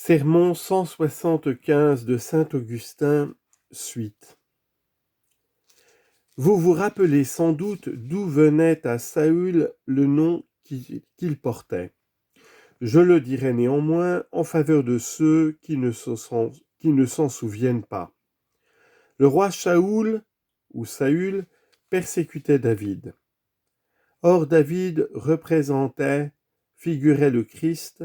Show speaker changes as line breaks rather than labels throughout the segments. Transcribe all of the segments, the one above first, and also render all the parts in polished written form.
Sermon 175 de saint Augustin, suite. Vous vous rappelez sans doute d'où venait à Saül le nom qu'il portait. Je le dirai néanmoins en faveur de ceux qui ne s'en souviennent pas. Le roi Saül persécutait David. Or David figurait le Christ,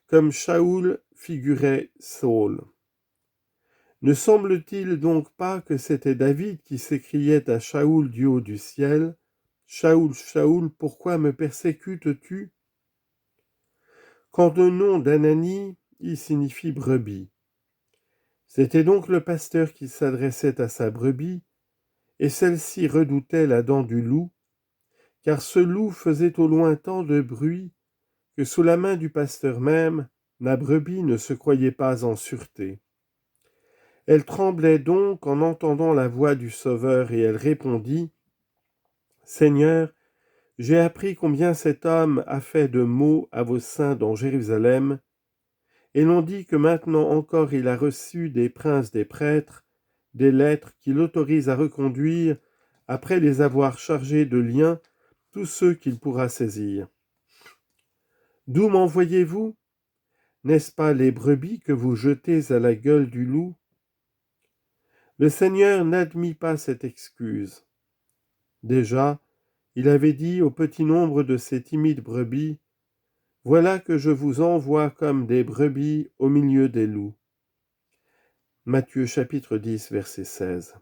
comme Saül figurait Saul. Ne semble-t-il donc pas que c'était David qui s'écriait à Saül du haut du ciel, « Saül, Saül, pourquoi me persécutes-tu » Quand le nom d'Anani y signifie brebis. C'était donc le pasteur qui s'adressait à sa brebis, et celle-ci redoutait la dent du loup, car ce loup faisait au loin tant de bruit que sous la main du pasteur même, la brebis ne se croyait pas en sûreté. Elle tremblait donc en entendant la voix du Sauveur, et elle répondit : « Seigneur, j'ai appris combien cet homme a fait de maux à vos saints dans Jérusalem, et l'on dit que maintenant encore il a reçu des princes des prêtres des lettres qui l'autorisent à reconduire, après les avoir chargés de liens, tous ceux qu'il pourra saisir. D'où m'envoyez-vous ? N'est-ce pas les brebis que vous jetez à la gueule du loup ? Le Seigneur n'admit pas cette excuse. Déjà, il avait dit au petit nombre de ses timides brebis : « Voilà que je vous envoie comme des brebis au milieu des loups. » Matthieu chapitre 10, verset 16.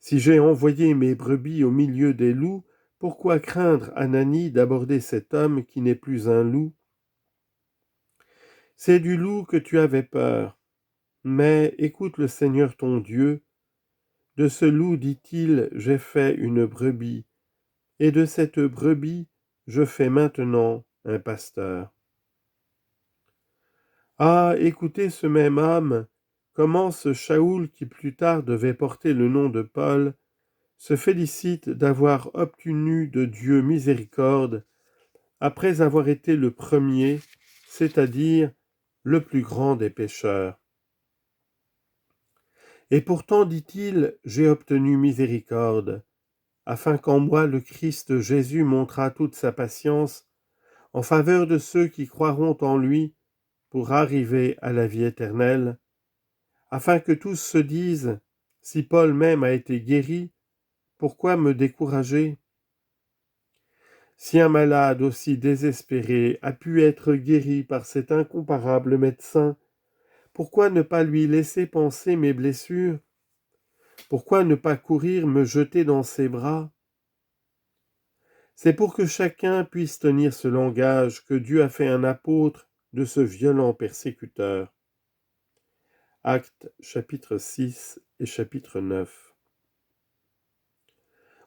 Si j'ai envoyé mes brebis au milieu des loups, pourquoi craindre, Anani, d'aborder cet homme qui n'est plus un loup ? C'est du loup que tu avais peur, mais écoute le Seigneur ton Dieu. De ce loup, dit-il, j'ai fait une brebis, et de cette brebis, je fais maintenant un pasteur. Ah, écoutez ce même homme, comment ce Saül, qui plus tard devait porter le nom de Paul, se félicite d'avoir obtenu de Dieu miséricorde, après avoir été le premier, c'est-à-dire le plus grand des pécheurs. Et pourtant, dit-il, j'ai obtenu miséricorde, afin qu'en moi le Christ Jésus montrât toute sa patience en faveur de ceux qui croiront en lui pour arriver à la vie éternelle, afin que tous se disent, si Paul même a été guéri, pourquoi me décourager ? Si un malade aussi désespéré a pu être guéri par cet incomparable médecin, pourquoi ne pas lui laisser panser mes blessures ? Pourquoi ne pas courir me jeter dans ses bras ? C'est pour que chacun puisse tenir ce langage que Dieu a fait un apôtre de ce violent persécuteur. Actes chapitre 6 et chapitre 9.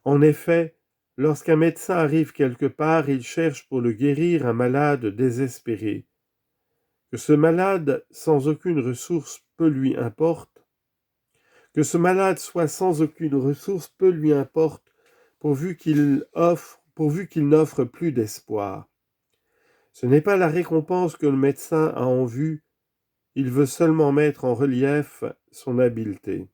En effet, lorsqu'un médecin arrive quelque part, il cherche pour le guérir un malade désespéré. Que ce malade sans aucune ressource peu lui importe, que ce malade soit sans aucune ressource peu lui importe, pourvu qu'il n'offre plus d'espoir. Ce n'est pas la récompense que le médecin a en vue, il veut seulement mettre en relief son habileté.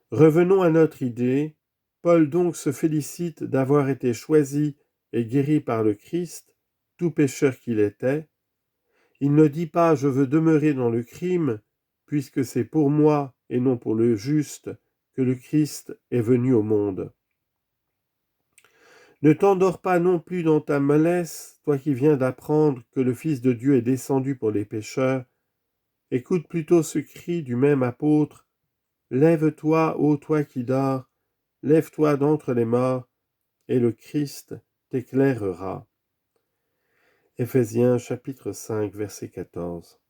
Revenons à notre idée. Paul donc se félicite d'avoir été choisi et guéri par le Christ, tout pécheur qu'il était. Il ne dit pas « je veux demeurer dans le crime », puisque c'est pour moi et non pour le juste que le Christ est venu au monde. Ne t'endors pas non plus dans ta mollesse, toi qui viens d'apprendre que le Fils de Dieu est descendu pour les pécheurs. Écoute plutôt ce cri du même apôtre : « Lève-toi, ô toi qui dors, lève-toi d'entre les morts, et le Christ t'éclairera. » Éphésiens chapitre 5, verset 14.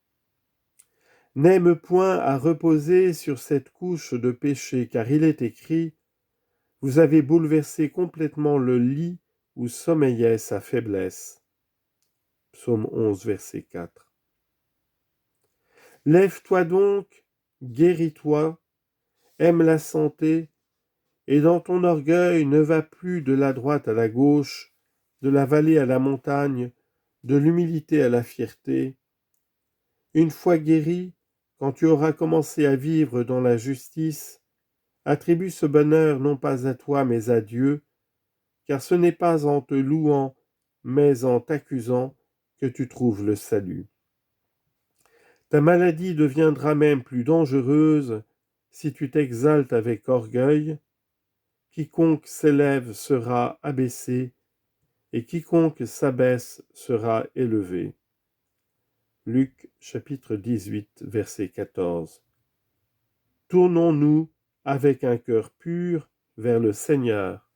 N'aime point à reposer sur cette couche de péché, car il est écrit : « Vous avez bouleversé complètement le lit où sommeillait sa faiblesse. » Psaume 11, verset 4. Lève-toi donc, guéris-toi, aime la santé, et dans ton orgueil ne va plus de la droite à la gauche, de la vallée à la montagne, de l'humilité à la fierté. Une fois guéri, quand tu auras commencé à vivre dans la justice, attribue ce bonheur non pas à toi mais à Dieu, car ce n'est pas en te louant mais en t'accusant que tu trouves le salut. Ta maladie deviendra même plus dangereuse si tu t'exaltes avec orgueil. Quiconque s'élève sera abaissé, et quiconque s'abaisse sera élevé. Luc chapitre 18, verset 14. Tournons-nous avec un cœur pur vers le Seigneur.